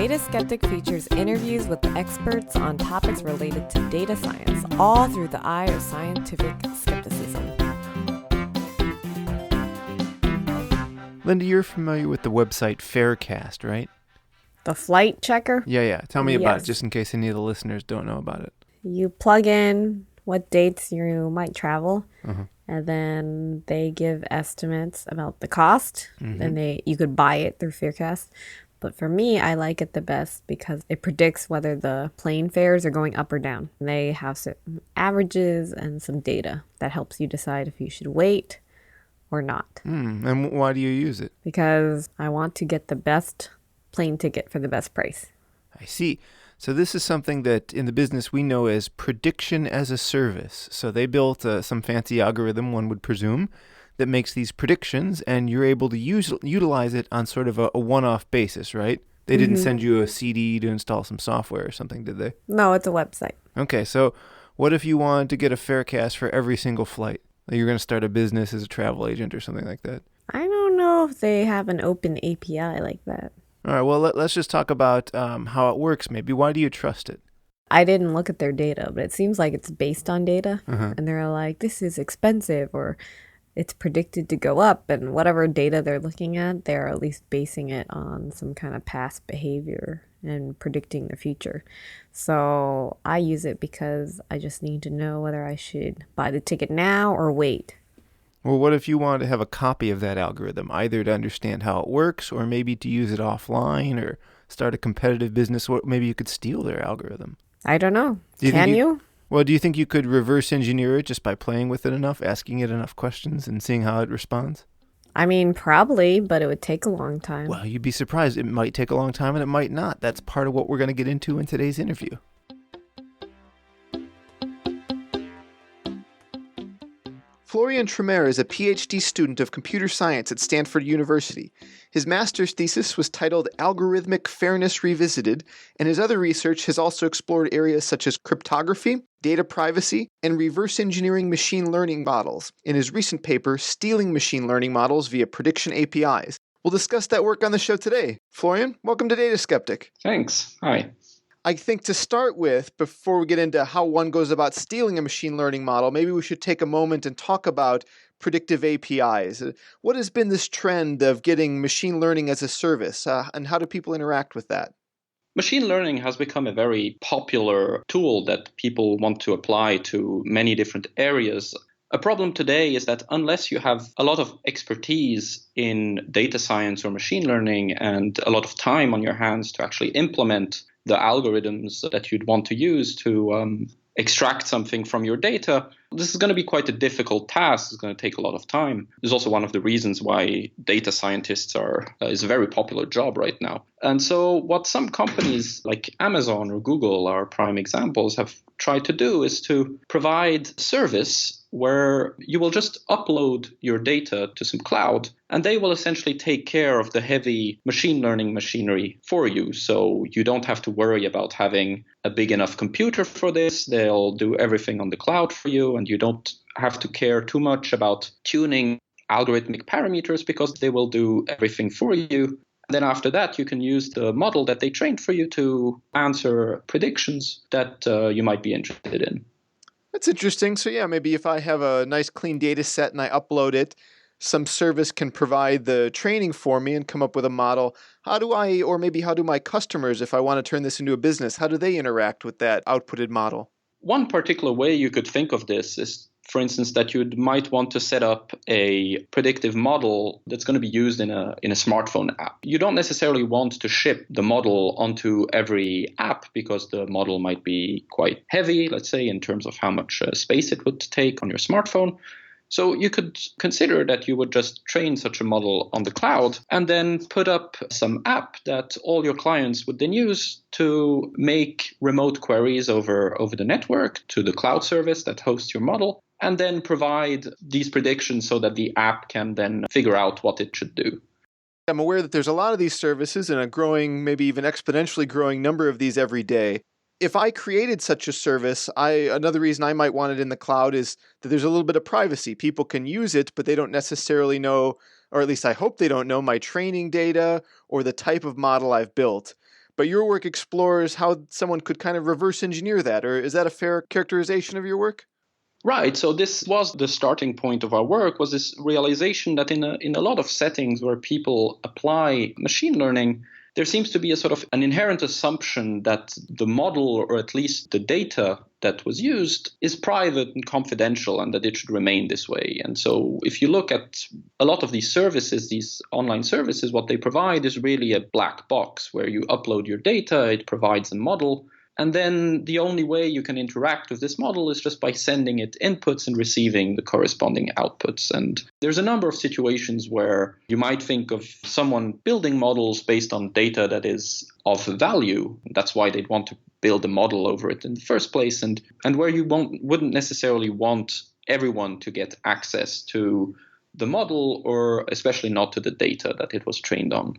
Data Skeptic features interviews with experts on topics related to data science, all through the eye of scientific skepticism. Linda, you're familiar with the website Faircast, right? The flight checker? Yeah. Tell me about it, Yes. just in case any of the listeners don't know about it. You plug in what dates you might travel, Uh-huh. and then they give estimates about the cost, and you could buy it through Faircast. But for me, I like it the best because it predicts whether the plane fares are going up or down. They have certain averages and some data that helps you decide if you should wait or not. And why do you use it? Because I want to get the best plane ticket for the best price. I see. So this is something that in the business we know as prediction as a service. So they built some fancy algorithm, one would presume, that makes these predictions, and you're able to utilize it on sort of a one-off basis, right? They didn't send you a CD to install some software or something, did they? No, it's a website. Okay, so what if you wanted to get a Faircast for every single flight? Like you're going to start a business as a travel agent or something like that. I don't know if they have an open API like that. All right, well, let's just talk about how it works maybe. Why do you trust it? I didn't look at their data, but it seems like it's based on data. And they're like, this is expensive, or it's predicted to go up. And whatever data they're looking at, they're at least basing it on some kind of past behavior and predicting the future. So I use it because I just need to know whether I should buy the ticket now or wait. Well, what if you wanted to have a copy of that algorithm, either to understand how it works or maybe to use it offline or start a competitive business? Or maybe you could steal their algorithm. I don't know. Can Can you? Well, do you think you could reverse engineer it just by playing with it enough, asking it enough questions and seeing how it responds? I mean, probably, but it would take a long time. Well, you'd be surprised. It might take a long time and it might not. That's part of what we're going to get into in today's interview. Florian Tremer is a PhD student of computer science at Stanford University. His master's thesis was titled Algorithmic Fairness Revisited, and his other research has also explored areas such as cryptography, data privacy, and reverse engineering machine learning models. In his recent paper, Stealing Machine Learning Models via Prediction APIs. We'll discuss that work on the show today. Florian, welcome to Data Skeptic. Thanks. Hi. I think to start with, before we get into how one goes about stealing a machine learning model, maybe we should take a moment and talk about predictive APIs. What has been this trend of getting machine learning as a service, and how do people interact with that? Machine learning has become a very popular tool that people want to apply to many different areas. A problem today is that unless you have a lot of expertise in data science or machine learning and a lot of time on your hands to actually implement the algorithms that you'd want to use to extract something from your data, this is going to be quite a difficult task. It's going to take a lot of time. This is also one of the reasons why data scientists is a very popular job right now. And so what some companies like Amazon or Google are prime examples have tried to do is to provide service where you will just upload your data to some cloud, and they will essentially take care of the heavy machine learning machinery for you. So you don't have to worry about having a big enough computer for this. They'll do everything on the cloud for you, and you don't have to care too much about tuning algorithmic parameters because they will do everything for you. Then after that, you can use the model that they trained for you to answer predictions that you might be interested in. That's interesting. So yeah, maybe if I have a nice clean data set and I upload it, some service can provide the training for me and come up with a model. How do my customers, if I want to turn this into a business, how do they interact with that outputted model? One particular way you could think of this is, for instance, that you might want to set up a predictive model that's going to be used in a smartphone app. You don't necessarily want to ship the model onto every app because the model might be quite heavy, let's say, in terms of how much space it would take on your smartphone. So you could consider that you would just train such a model on the cloud and then put up some app that all your clients would then use to make remote queries over the network to the cloud service that hosts your model, and then provide these predictions so that the app can then figure out what it should do. I'm aware that there's a lot of these services and a growing, maybe even exponentially growing number of these every day. If I created such a service, another reason I might want it in the cloud is that there's a little bit of privacy. People can use it, but they don't necessarily know, or at least I hope they don't know, my training data or the type of model I've built. But your work explores how someone could kind of reverse engineer that, or is that a fair characterization of your work? Right. So this was the starting point of our work, was this realization that in a lot of settings where people apply machine learning, there seems to be a sort of an inherent assumption that the model, or at least the data that was used, is private and confidential and that it should remain this way. And so if you look at a lot of these services, these online services, what they provide is really a black box where you upload your data, it provides a model. And then the only way you can interact with this model is just by sending it inputs and receiving the corresponding outputs. And there's a number of situations where you might think of someone building models based on data that is of value. That's why they'd want to build a model over it in the first place, and where you wouldn't necessarily want everyone to get access to the model, or especially not to the data that it was trained on.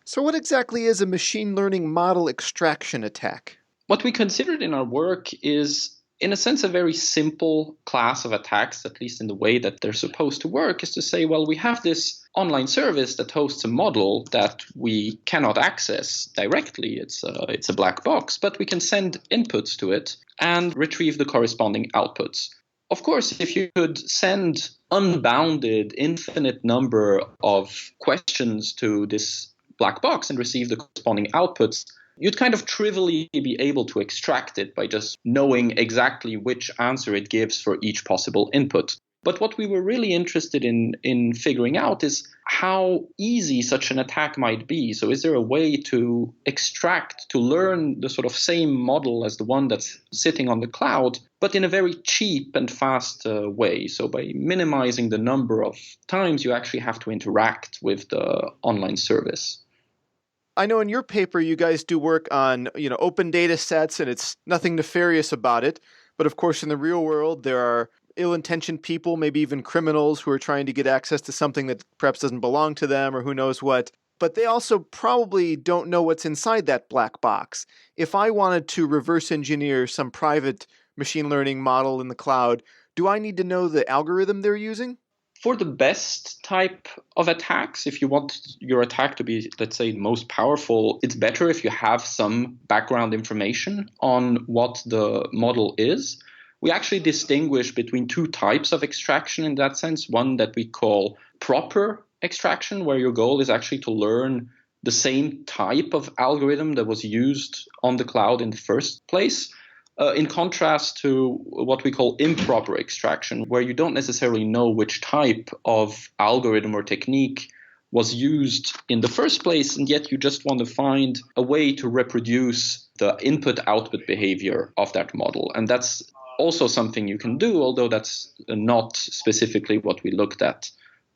So what exactly is a machine learning model extraction attack? What we considered in our work is, in a sense, a very simple class of attacks, at least in the way that they're supposed to work, is to say, well, we have this online service that hosts a model that we cannot access directly. It's a black box, but we can send inputs to it and retrieve the corresponding outputs. Of course, if you could send unbounded, infinite number of questions to this black box and receive the corresponding outputs, you'd kind of trivially be able to extract it by just knowing exactly which answer it gives for each possible input. But what we were really interested in figuring out is how easy such an attack might be. So is there a way to extract, to learn the sort of same model as the one that's sitting on the cloud, but in a very cheap and fast way? So by minimizing the number of times you actually have to interact with the online service. I know in your paper you guys do work on, open data sets, and it's nothing nefarious about it. But of course, in the real world, there are ill-intentioned people, maybe even criminals, who are trying to get access to something that perhaps doesn't belong to them or who knows what. But they also probably don't know what's inside that black box. If I wanted to reverse engineer some private machine learning model in the cloud, do I need to know the algorithm they're using? For the best type of attacks, if you want your attack to be, let's say, most powerful, it's better if you have some background information on what the model is. We actually distinguish between two types of extraction in that sense. One that we call proper extraction, where your goal is actually to learn the same type of algorithm that was used on the cloud in the first place. In contrast to what we call improper extraction, where you don't necessarily know which type of algorithm or technique was used in the first place, and yet you just want to find a way to reproduce the input-output behavior of that model. And that's also something you can do, although that's not specifically what we looked at.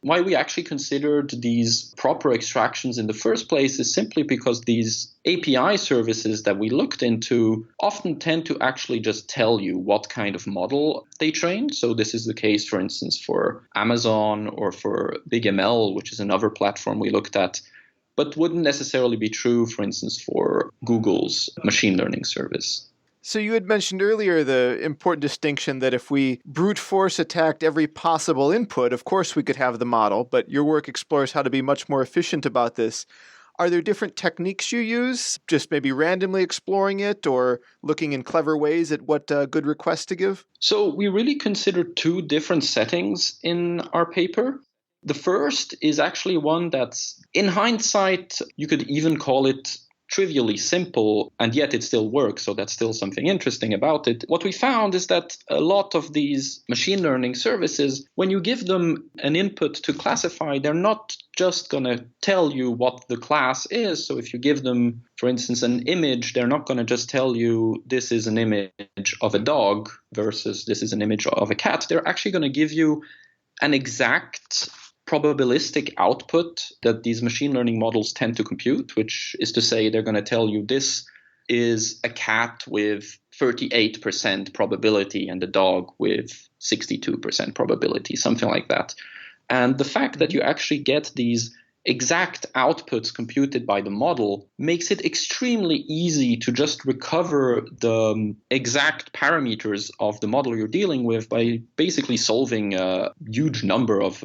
Why we actually considered these proper extractions in the first place is simply because these API services that we looked into often tend to actually just tell you what kind of model they trained. So this is the case, for instance, for Amazon or for BigML, which is another platform we looked at, but wouldn't necessarily be true, for instance, for Google's machine learning service. So you had mentioned earlier the important distinction that if we brute force attacked every possible input, of course we could have the model, but your work explores how to be much more efficient about this. Are there different techniques you use, just maybe randomly exploring it or looking in clever ways at what good requests to give? So we really considered two different settings in our paper. The first is actually one that's, in hindsight, you could even call it trivially simple, and yet it still works. So that's still something interesting about it. What we found is that a lot of these machine learning services, when you give them an input to classify, they're not just going to tell you what the class is. So if you give them, for instance, an image, they're not going to just tell you this is an image of a dog versus this is an image of a cat. They're actually going to give you an exact probabilistic output that these machine learning models tend to compute, which is to say they're going to tell you this is a cat with 38% probability and a dog with 62% probability, something like that. And the fact that you actually get these exact outputs computed by the model makes it extremely easy to just recover the exact parameters of the model you're dealing with by basically solving a huge number of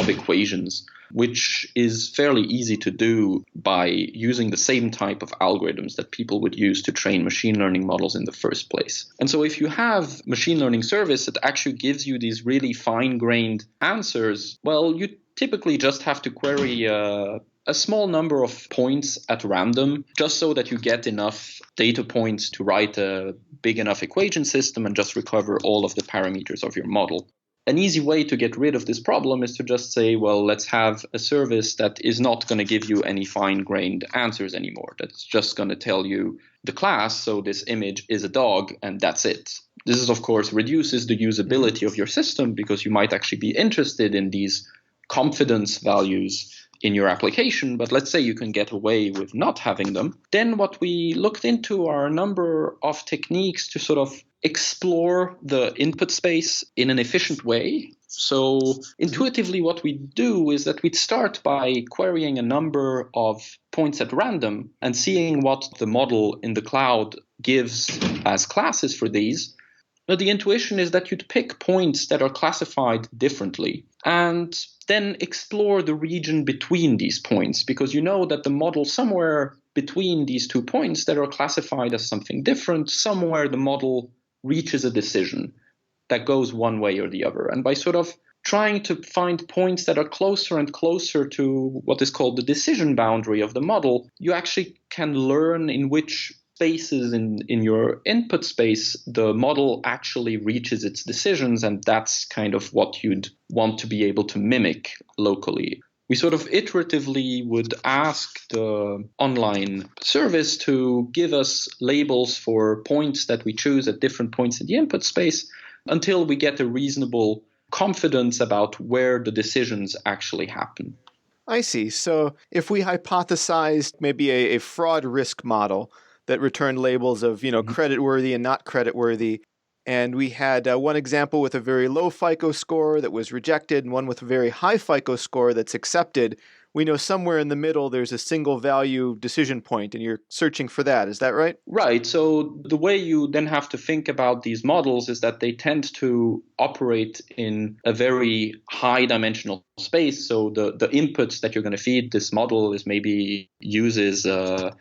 equations, which is fairly easy to do by using the same type of algorithms that people would use to train machine learning models in the first place. And so if you have machine learning service that actually gives you these really fine-grained answers, well, you typically just have to query a small number of points at random, just so that you get enough data points to write a big enough equation system and just recover all of the parameters of your model. An easy way to get rid of this problem is to just say, well, let's have a service that is not going to give you any fine-grained answers anymore. That's just going to tell you the class, so this image is a dog, and that's it. This is, of course, reduces the usability of your system because you might actually be interested in these confidence values in your application, but let's say you can get away with not having them. Then what we looked into are a number of techniques to sort of explore the input space in an efficient way. So intuitively, what we do is that we'd start by querying a number of points at random and seeing what the model in the cloud gives as classes for these. Now, the intuition is that you'd pick points that are classified differently and then explore the region between these points, because you know that the model somewhere between these 2 points that are classified as something different, somewhere the model reaches a decision that goes one way or the other. And by sort of trying to find points that are closer and closer to what is called the decision boundary of the model, you actually can learn in which spaces in your input space the model actually reaches its decisions, and that's kind of what you'd want to be able to mimic locally. We sort of iteratively would ask the online service to give us labels for points that we choose at different points in the input space until we get a reasonable confidence about where the decisions actually happen. I see. So if we hypothesized maybe a fraud risk model that returned labels of, creditworthy and not creditworthy, and we had one example with a very low FICO score that was rejected and one with a very high FICO score that's accepted, we know somewhere in the middle there's a single value decision point, and you're searching for that. Is that right? Right. So the way you then have to think about these models is that they tend to operate in a very high dimensional space. So the inputs that you're going to feed this model is uses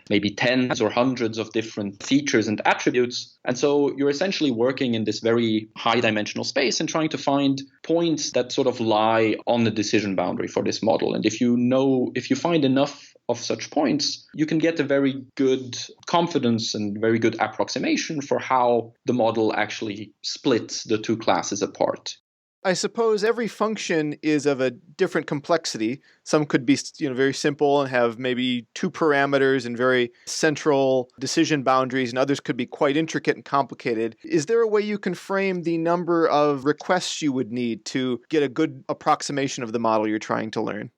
maybe tens or hundreds of different features and attributes. And so you're essentially working in this very high dimensional space and trying to find points that sort of lie on the decision boundary for this model. And if you find enough of such points, you can get a very good confidence and very good approximation for how the model actually splits the two classes apart. I suppose every function is of a different complexity. Some could be, very simple and have maybe 2 parameters and very central decision boundaries, and others could be quite intricate and complicated. Is there a way you can frame the number of requests you would need to get a good approximation of the model you're trying to learn?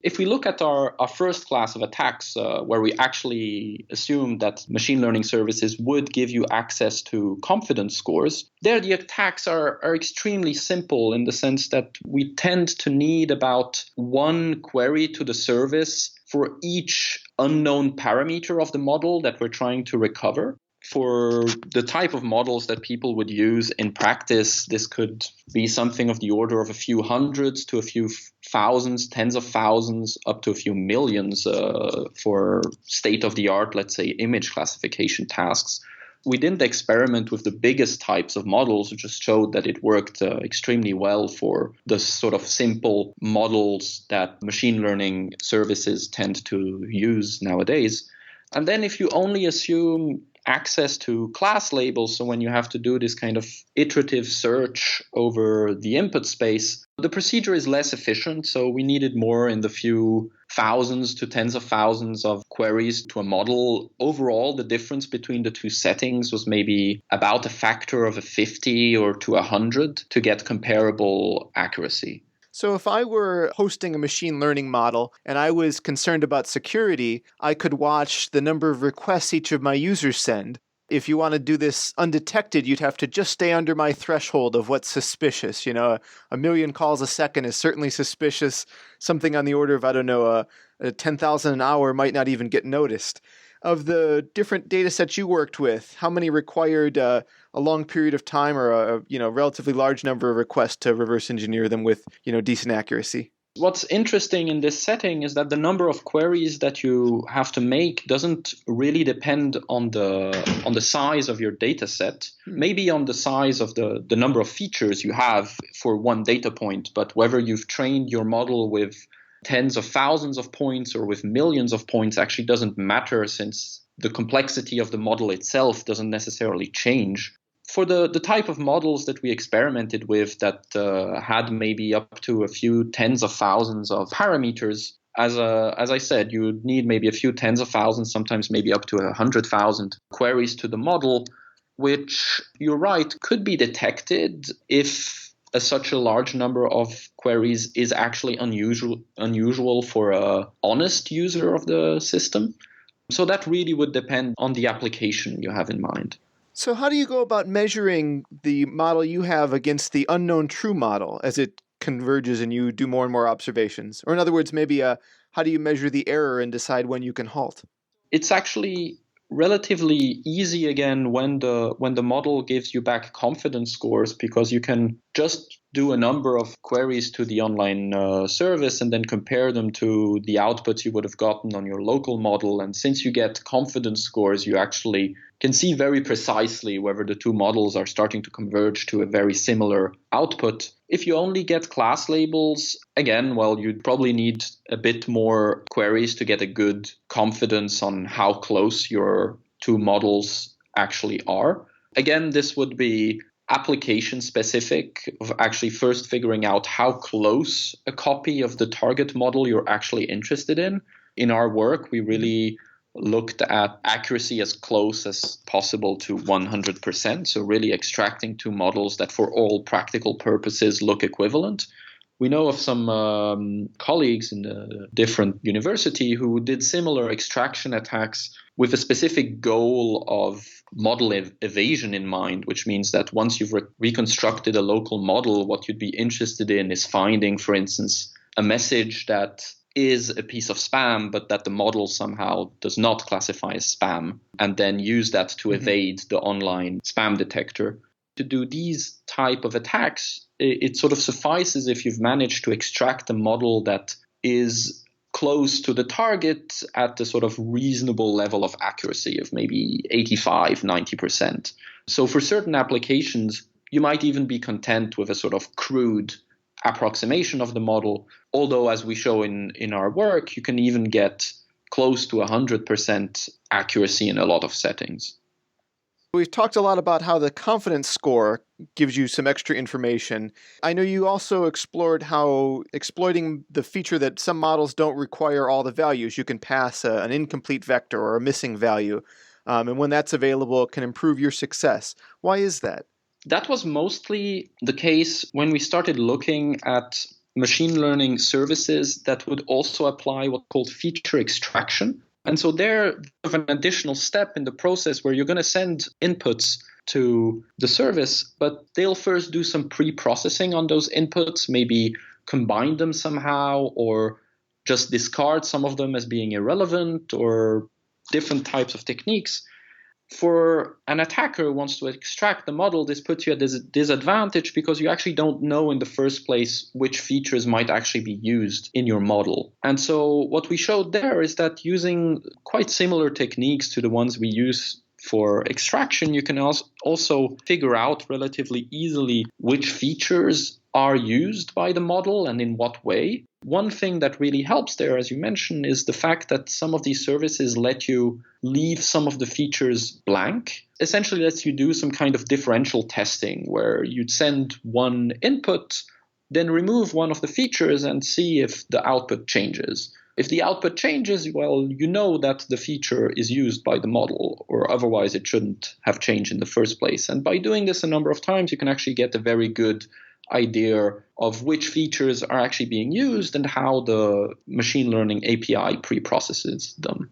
If we look at our first class of attacks, where we actually assume that machine learning services would give you access to confidence scores, there the attacks are extremely simple in the sense that we tend to need about 1 query to the service for each unknown parameter of the model that we're trying to recover. For the type of models that people would use in practice, this could be something of the order of a few hundreds to a few thousands, tens of thousands, up to a few millions for state-of-the-art, let's say, image classification tasks. We didn't experiment with the biggest types of models. We just showed that it worked extremely well for the sort of simple models that machine learning services tend to use nowadays. And then if you only assume access to class labels, so when you have to do this kind of iterative search over the input space, the procedure is less efficient. So we needed more in the few thousands to tens of thousands of queries to a model. Overall, the difference between the 2 settings was maybe about a factor of a 50 or to 100 to get comparable accuracy. So if I were hosting a machine learning model and I was concerned about security, I could watch the number of requests each of my users send. if you want to do this undetected, you'd have to just stay under my threshold of what's suspicious. You know, a million calls a second is certainly suspicious. Something on the order of, I don't know, 10,000 an hour might not even get noticed. Of the different data sets you worked with, how many required a long period of time or a relatively large number of requests to reverse engineer them with decent accuracy? What's interesting in this setting is that the number of queries that you have to make doesn't really depend on the size of your data set, maybe on the size of the number of features you have for one data point, but whether you've trained your model with tens of thousands of points or with millions of points actually doesn't matter, since the complexity of the model itself doesn't necessarily change. For the type of models that we experimented with that had maybe up to a few tens of thousands of parameters, as I said, you would need maybe a few tens of thousands, sometimes maybe up to 100,000 queries to the model, which, you're right, could be detected if such a large number of queries is actually unusual for an honest user of the system. So that really would depend on the application you have in mind. So how do you go about measuring the model you have against the unknown true model as it converges and you do more and more observations? Or in other words, maybe how do you measure the error and decide when you can halt? It's actually relatively easy again when the model gives you back confidence scores, because you can just do a number of queries to the online service and then compare them to the outputs you would have gotten on your local model. And since you get confidence scores, you actually can see very precisely whether the two models are starting to converge to a very similar output. If you only get class labels, again, well, you'd probably need a bit more queries to get a good confidence on how close your two models actually are. Again, this would be application specific, of actually first figuring out how close a copy of the target model you're actually interested in. In our work, we really looked at accuracy as close as possible to 100%. So really extracting two models that for all practical purposes look equivalent. We know of some colleagues in a different university who did similar extraction attacks with a specific goal of model evasion in mind, which means that once you've reconstructed a local model, what you'd be interested in is finding, for instance, a message that is a piece of spam, but that the model somehow does not classify as spam, and then use that to evade the online spam detector. To do these type of attacks, it sort of suffices if you've managed to extract a model that is close to the target at a sort of reasonable level of accuracy of maybe 85, 90%. So for certain applications, you might even be content with a sort of crude approximation of the model, although as we show in our work, you can even get close to 100% accuracy in a lot of settings. We've talked a lot about how the confidence score gives you some extra information. I know you also explored how exploiting the feature that some models don't require all the values, you can pass an incomplete vector or a missing value, and when that's available, it can improve your success. Why is that? That was mostly the case when we started looking at machine learning services that would also apply what's called feature extraction. And so there have an additional step in the process where you're going to send inputs to the service, but they'll first do some pre-processing on those inputs, maybe combine them somehow, or just discard some of them as being irrelevant, or different types of techniques. For an attacker who wants to extract the model, this puts you at a disadvantage because you actually don't know in the first place which features might actually be used in your model. And so what we showed there is that using quite similar techniques to the ones we use for extraction, you can also figure out relatively easily which features are used by the model and in what way. One thing that really helps there, as you mentioned, is the fact that some of these services let you leave some of the features blank. Essentially lets you do some kind of differential testing where you'd send one input, then remove one of the features and see if the output changes. If the output changes, well, you know that the feature is used by the model, or otherwise it shouldn't have changed in the first place. And by doing this a number of times, you can actually get a very good idea of which features are actually being used and how the machine learning API pre-processes them.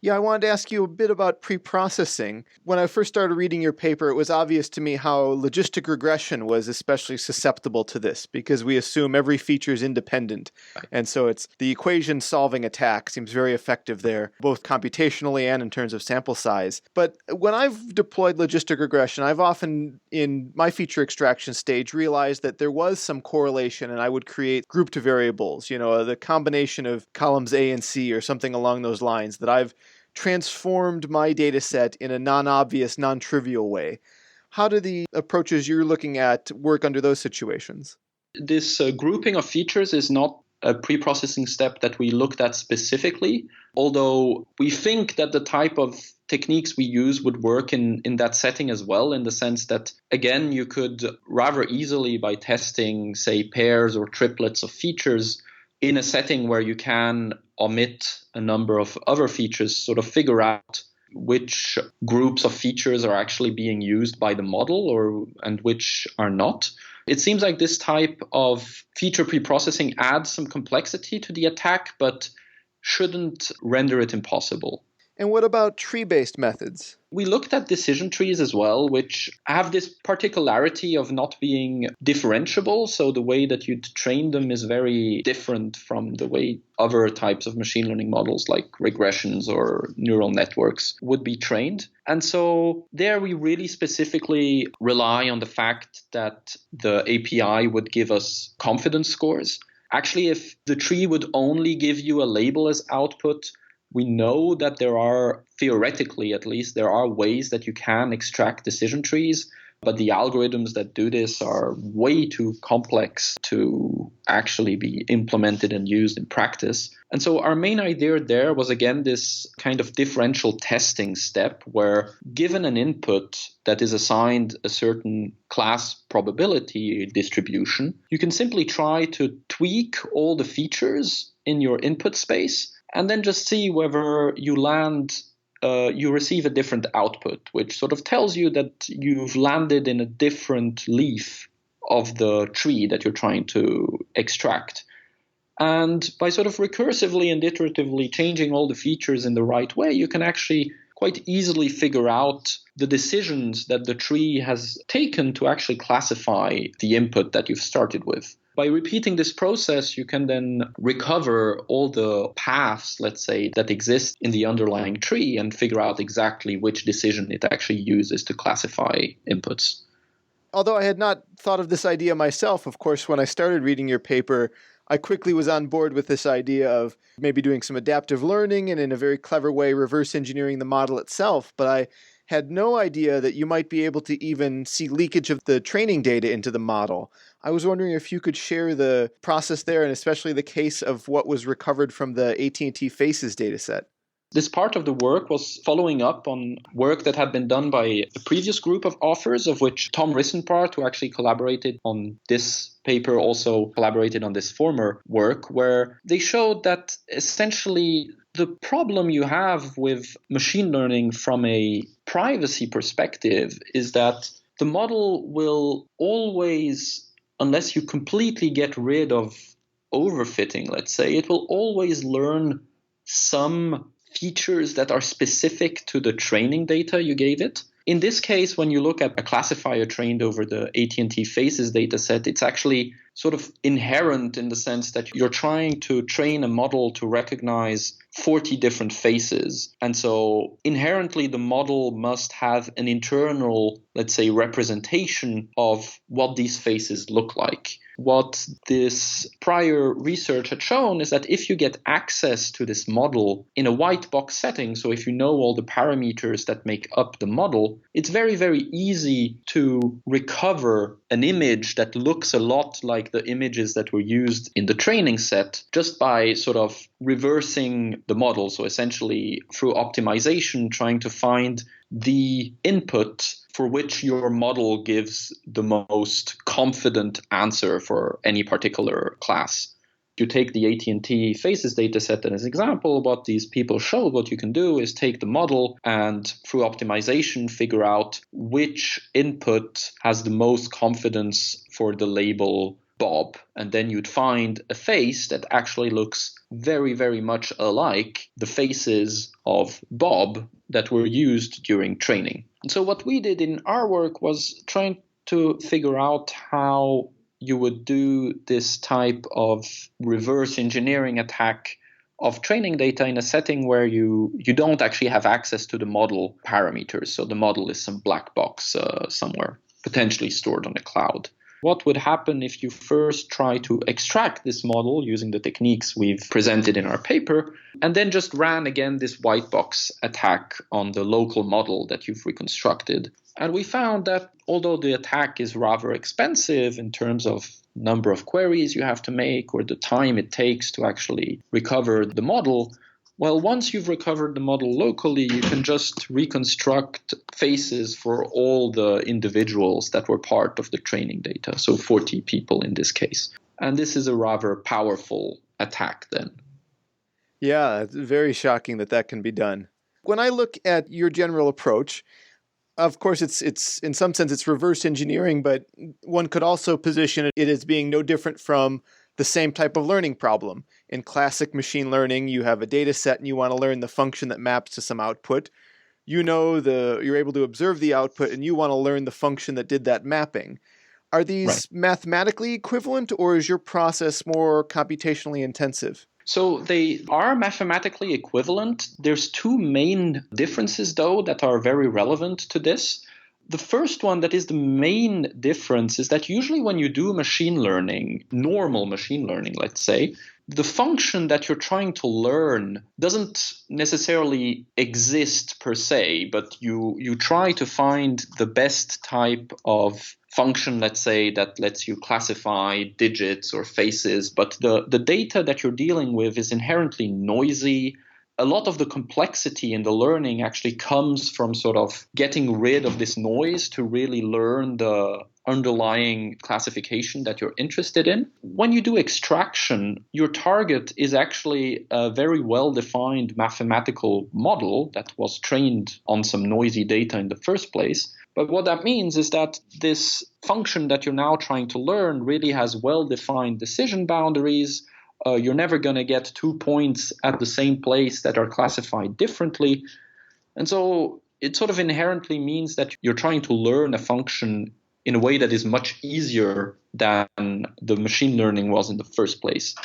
Yeah, I wanted to ask you a bit about preprocessing. When I first started reading your paper, it was obvious to me how logistic regression was especially susceptible to this because we assume every feature is independent. And so it's the equation solving attack seems very effective there, both computationally and in terms of sample size. But when I've deployed logistic regression, I've often, in my feature extraction stage, realized that there was some correlation and I would create grouped variables, the combination of columns A and C or something along those lines that I've transformed my data set in a non-obvious, non-trivial way. How do the approaches you're looking at work under those situations? This grouping of features is not a pre-processing step that we looked at specifically, although we think that the type of techniques we use would work in that setting as well, in the sense that, again, you could rather easily, by testing, say, pairs or triplets of features, in a setting where you can omit a number of other features, sort of figure out which groups of features are actually being used by the model and which are not. It seems like this type of feature preprocessing adds some complexity to the attack, but shouldn't render it impossible. And what about tree-based methods? We looked at decision trees as well, which have this particularity of not being differentiable. So the way that you'd train them is very different from the way other types of machine learning models like regressions or neural networks would be trained. And so there we really specifically rely on the fact that the API would give us confidence scores. Actually, if the tree would only give you a label as output, we know that there are, theoretically at least, there are ways that you can extract decision trees, but the algorithms that do this are way too complex to actually be implemented and used in practice. And so our main idea there was, again, this kind of differential testing step where, given an input that is assigned a certain class probability distribution, you can simply try to tweak all the features in your input space and then just see whether you receive a different output, which sort of tells you that you've landed in a different leaf of the tree that you're trying to extract. And by sort of recursively and iteratively changing all the features in the right way, you can actually quite easily figure out the decisions that the tree has taken to actually classify the input that you've started with. By repeating this process, you can then recover all the paths, let's say, that exist in the underlying tree and figure out exactly which decision it actually uses to classify inputs. Although I had not thought of this idea myself, of course, when I started reading your paper, I quickly was on board with this idea of maybe doing some adaptive learning and in a very clever way reverse engineering the model itself. But I had no idea that you might be able to even see leakage of the training data into the model. I was wondering if you could share the process there, and especially the case of what was recovered from the AT&T Faces dataset. This part of the work was following up on work that had been done by a previous group of authors, of which Tom Rissenpart, who actually collaborated on this paper, also collaborated on this former work, where they showed that essentially the problem you have with machine learning from a privacy perspective is that the model will always, unless you completely get rid of overfitting, let's say, it will always learn some features that are specific to the training data you gave it. In this case, when you look at a classifier trained over the AT&T Faces dataset, it's actually sort of inherent in the sense that you're trying to train a model to recognize 40 different faces. And so inherently, the model must have an internal, let's say, representation of what these faces look like. What this prior research had shown is that if you get access to this model in a white box setting, so if you know all the parameters that make up the model, it's very, very easy to recover an image that looks a lot like the images that were used in the training set just by sort of reversing the model. So essentially through optimization, trying to find the input for which your model gives the most confident answer for any particular class. If you take the AT&T Faces dataset as an example, what these people showed what you can do is take the model and through optimization figure out which input has the most confidence for the label Bob. And then you'd find a face that actually looks very, very much alike the faces of Bob that were used during training. And so what we did in our work was trying to figure out how you would do this type of reverse engineering attack of training data in a setting where you don't actually have access to the model parameters. So the model is some black box somewhere, potentially stored on a cloud. What would happen if you first try to extract this model using the techniques we've presented in our paper, and then just ran again this white box attack on the local model that you've reconstructed? And we found that although the attack is rather expensive in terms of number of queries you have to make or the time it takes to actually recover the model, well, once you've recovered the model locally, you can just reconstruct faces for all the individuals that were part of the training data, so 40 people in this case. And this is a rather powerful attack then. Yeah, it's very shocking that can be done. When I look at your general approach, of course, it's in some sense it's reverse engineering, but one could also position it as being no different from the same type of learning problem. In classic machine learning, you have a data set and you want to learn the function that maps to some output. You're able to observe the output and you want to learn the function that did that mapping. Are these mathematically equivalent, or is your process more computationally intensive? So they are mathematically equivalent. There's two main differences, though, that are very relevant to this. The first one that is the main difference is that usually when you do machine learning, normal machine learning, let's say, the function that you're trying to learn doesn't necessarily exist per se, but you try to find the best type of function, let's say, that lets you classify digits or faces. But the data that you're dealing with is inherently noisy. A lot of the complexity in the learning actually comes from sort of getting rid of this noise to really learn the underlying classification that you're interested in. When you do extraction, your target is actually a very well-defined mathematical model that was trained on some noisy data in the first place. But what that means is that this function that you're now trying to learn really has well-defined decision boundaries. You're never going to get 2 points at the same place that are classified differently. And so it sort of inherently means that you're trying to learn a function in a way that is much easier than the machine learning was in the first place.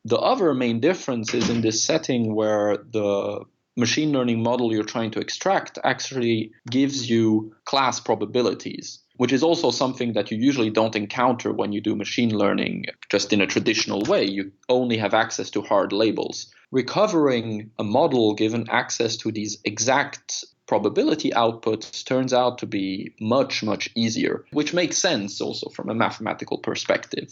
The other main difference is in this setting where the machine learning model you're trying to extract actually gives you class probabilities, which is also something that you usually don't encounter when you do machine learning just in a traditional way. You only have access to hard labels. Recovering a model given access to these exact probability outputs turns out to be much, much easier, which makes sense also from a mathematical perspective.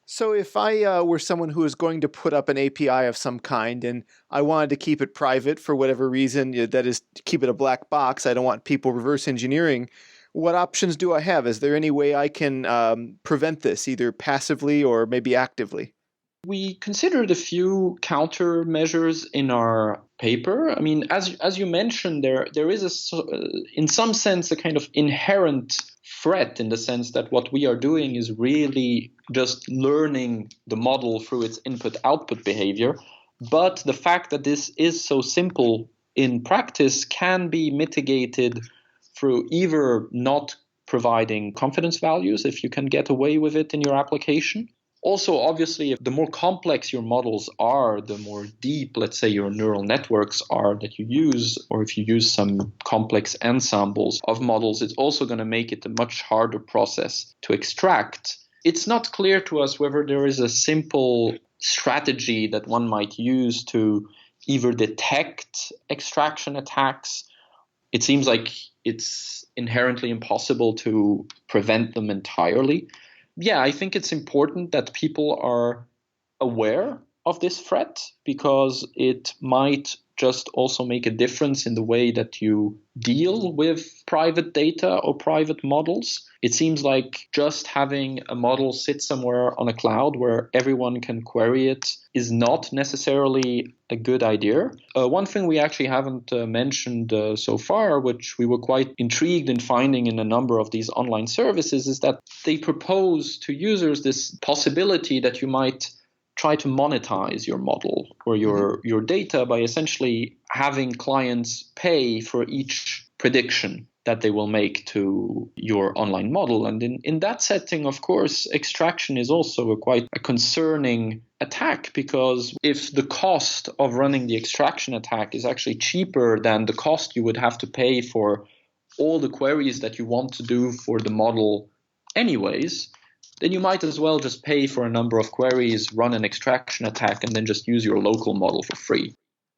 So if I were someone who is going to put up an API of some kind and I wanted to keep it private for whatever reason, that is, to keep it a black box, I don't want people reverse engineering, what options do I have? Is there any way I can prevent this, either passively or maybe actively? We considered a few countermeasures in our paper. I mean, as you mentioned, there is in some sense a kind of inherent threat in the sense that what we are doing is really just learning the model through its input-output behavior. But the fact that this is so simple in practice can be mitigated through either not providing confidence values, if you can get away with it in your application. Also, obviously, the more complex your models are, the more deep, let's say, your neural networks are that you use, or if you use some complex ensembles of models, it's also going to make it a much harder process to extract. It's not clear to us whether there is a simple strategy that one might use to either detect extraction attacks. It seems like it's inherently impossible to prevent them entirely. Yeah, I think it's important that people are aware of this threat because it might just also make a difference in the way that you deal with private data or private models. It seems like just having a model sit somewhere on a cloud where everyone can query it is not necessarily a good idea. One thing we actually haven't mentioned so far, which we were quite intrigued in finding in a number of these online services, is that they propose to users this possibility that you might try to monetize your model or your data by essentially having clients pay for each prediction that they will make to your online model. And in that setting, of course, extraction is also quite a concerning attack, because if the cost of running the extraction attack is actually cheaper than the cost you would have to pay for all the queries that you want to do for the model anyways, then you might as well just pay for a number of queries, run an extraction attack, and then just use your local model for free.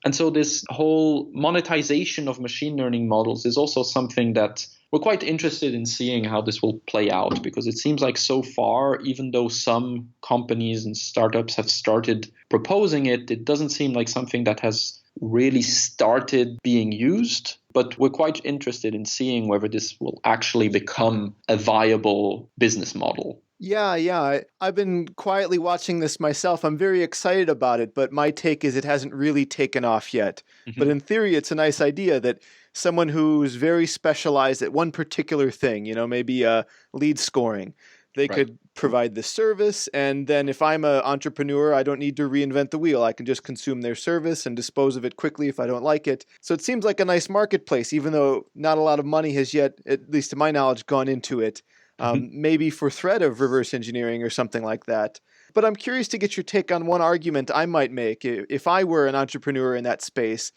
And so this whole monetization of machine learning models is also something that we're quite interested in seeing how this will play out, because it seems like so far, even though some companies and startups have started proposing it, it doesn't seem like something that has really started being used. But we're quite interested in seeing whether this will actually become a viable business model. Yeah. I've been quietly watching this myself. I'm very excited about it, but my take is it hasn't really taken off yet. Mm-hmm. But in theory, it's a nice idea that someone who's very specialized at one particular thing, maybe lead scoring, they could provide the service. And then if I'm an entrepreneur, I don't need to reinvent the wheel. I can just consume their service and dispose of it quickly if I don't like it. So it seems like a nice marketplace, even though not a lot of money has yet, at least to my knowledge, gone into it. Maybe for threat of reverse engineering or something like that. But I'm curious to get your take on one argument I might make. If I were an entrepreneur in that space,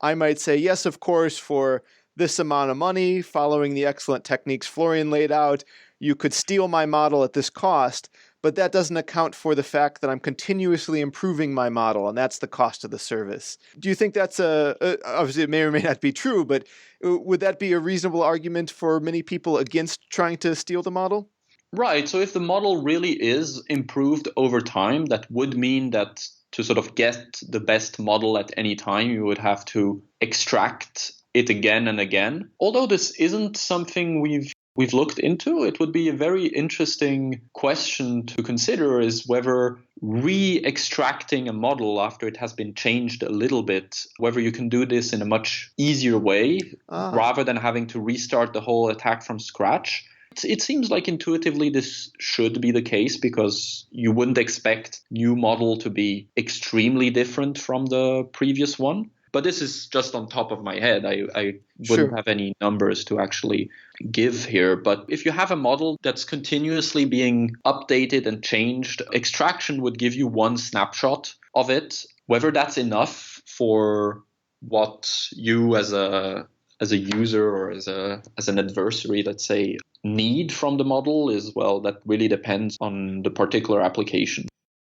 I might say, yes, of course, for this amount of money, following the excellent techniques Florian laid out, you could steal my model at this cost, but that doesn't account for the fact that I'm continuously improving my model, and that's the cost of the service. Do you think that's obviously it may or may not be true, but would that be a reasonable argument for many people against trying to steal the model? Right. So if the model really is improved over time, that would mean that to sort of get the best model at any time, you would have to extract it again and again. Although this isn't something we've looked into, it would be a very interesting question to consider, is whether re-extracting a model after it has been changed a little bit, whether you can do this in a much easier way rather than having to restart the whole attack from scratch. It seems like intuitively this should be the case, because you wouldn't expect new model to be extremely different from the previous one. But this is just on top of my head. I wouldn't have any numbers to actually give here. But if you have a model that's continuously being updated and changed, extraction would give you one snapshot of it. Whether that's enough for what you as a user or as an adversary, let's say, need from the model is, well, that really depends on the particular application.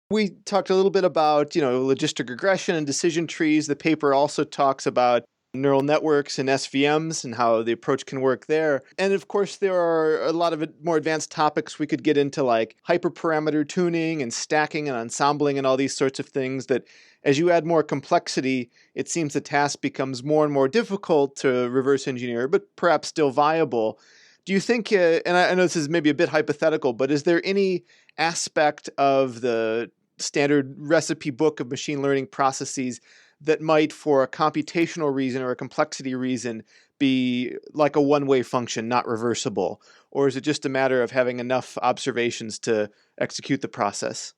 We talked a little bit about, logistic regression and decision trees. The paper also talks about neural networks and SVMs and how the approach can work there. And of course, there are a lot of more advanced topics we could get into, like hyperparameter tuning and stacking and ensembling and all these sorts of things that, as you add more complexity, it seems the task becomes more and more difficult to reverse engineer, but perhaps still viable. Do you think, and I know this is maybe a bit hypothetical, but is there any aspect of the standard recipe book of machine learning processes that might, for a computational reason or a complexity reason, be like a one-way function, not reversible? Or is it just a matter of having enough observations to execute the process?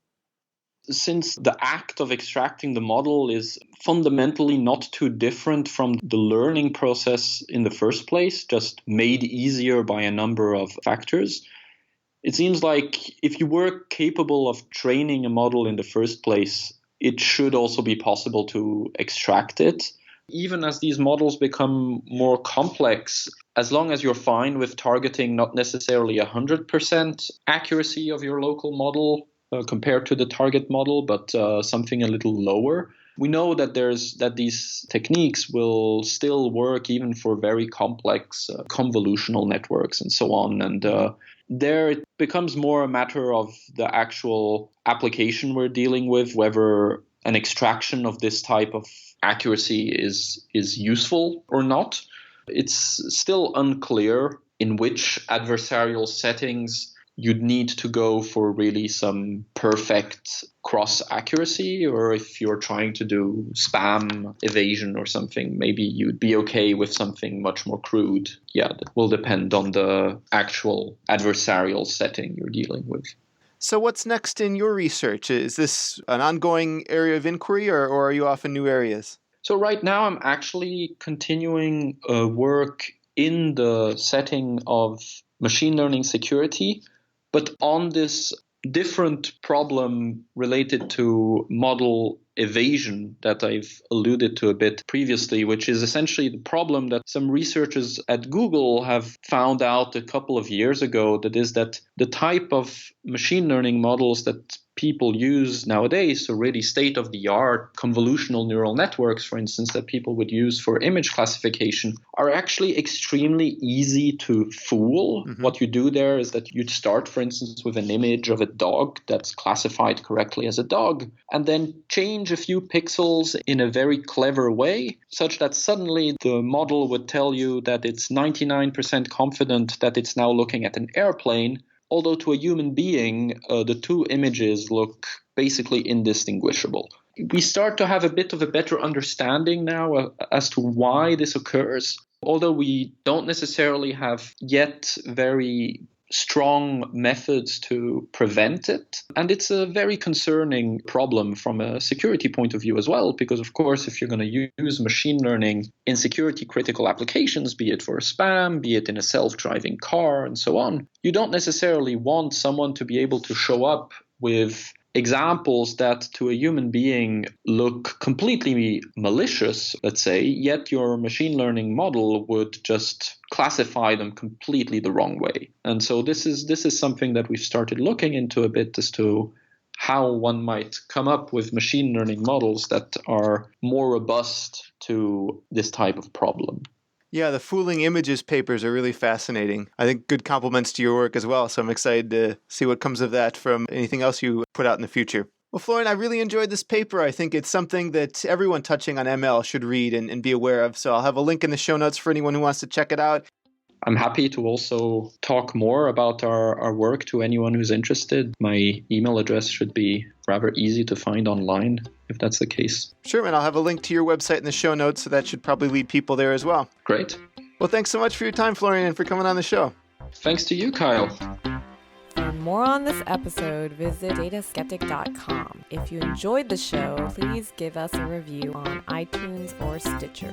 Since the act of extracting the model is fundamentally not too different from the learning process in the first place, just made easier by a number of factors, it seems like if you were capable of training a model in the first place, it should also be possible to extract it. Even as these models become more complex, as long as you're fine with targeting not necessarily 100% accuracy of your local model compared to the target model, but something a little lower, we know that these techniques will still work even for very complex convolutional networks and so on. And there it becomes more a matter of the actual application we're dealing with, whether an extraction of this type of accuracy is useful or not. It's still unclear in which adversarial settings you'd need to go for really some perfect cross accuracy, or if you're trying to do spam evasion or something, maybe you'd be okay with something much more crude. Yeah, that will depend on the actual adversarial setting you're dealing with. So what's next in your research? Is this an ongoing area of inquiry, or are you off in new areas? So right now I'm actually continuing work in the setting of machine learning security, but on this different problem related to model evasion that I've alluded to a bit previously, which is essentially the problem that some researchers at Google have found out a couple of years ago. That is that the type of machine learning models that people use nowadays, so really state-of-the-art convolutional neural networks, for instance, that people would use for image classification, are actually extremely easy to fool. What you do there is that you'd start, for instance, with an image of a dog that's classified correctly as a dog, and then change a few pixels in a very clever way, such that suddenly the model would tell you that it's 99% confident that it's now looking at an airplane, although to a human being, the two images look basically indistinguishable. We start to have a bit of a better understanding now as to why this occurs, although we don't necessarily have yet very strong methods to prevent it. And it's a very concerning problem from a security point of view as well, because of course, if you're going to use machine learning in security critical applications, be it for spam, be it in a self-driving car and so on, you don't necessarily want someone to be able to show up with examples that to a human being look completely malicious, let's say, yet your machine learning model would just classify them completely the wrong way. And so this is something that we've started looking into a bit as to how one might come up with machine learning models that are more robust to this type of problem. Yeah, the fooling images papers are really fascinating. I think good compliments to your work as well, so I'm excited to see what comes of that from anything else you put out in the future. Well, Florian, I really enjoyed this paper. I think it's something that everyone touching on ML should read and be aware of, so I'll have a link in the show notes for anyone who wants to check it out. I'm happy to also talk more about our work to anyone who's interested. My email address should be rather easy to find online, if that's the case. Sure, and I'll have a link to your website in the show notes, so that should probably lead people there as well. Great. Well, thanks so much for your time, Florian, and for coming on the show. Thanks to you, Kyle. For more on this episode, visit dataskeptic.com. If you enjoyed the show, please give us a review on iTunes or Stitcher.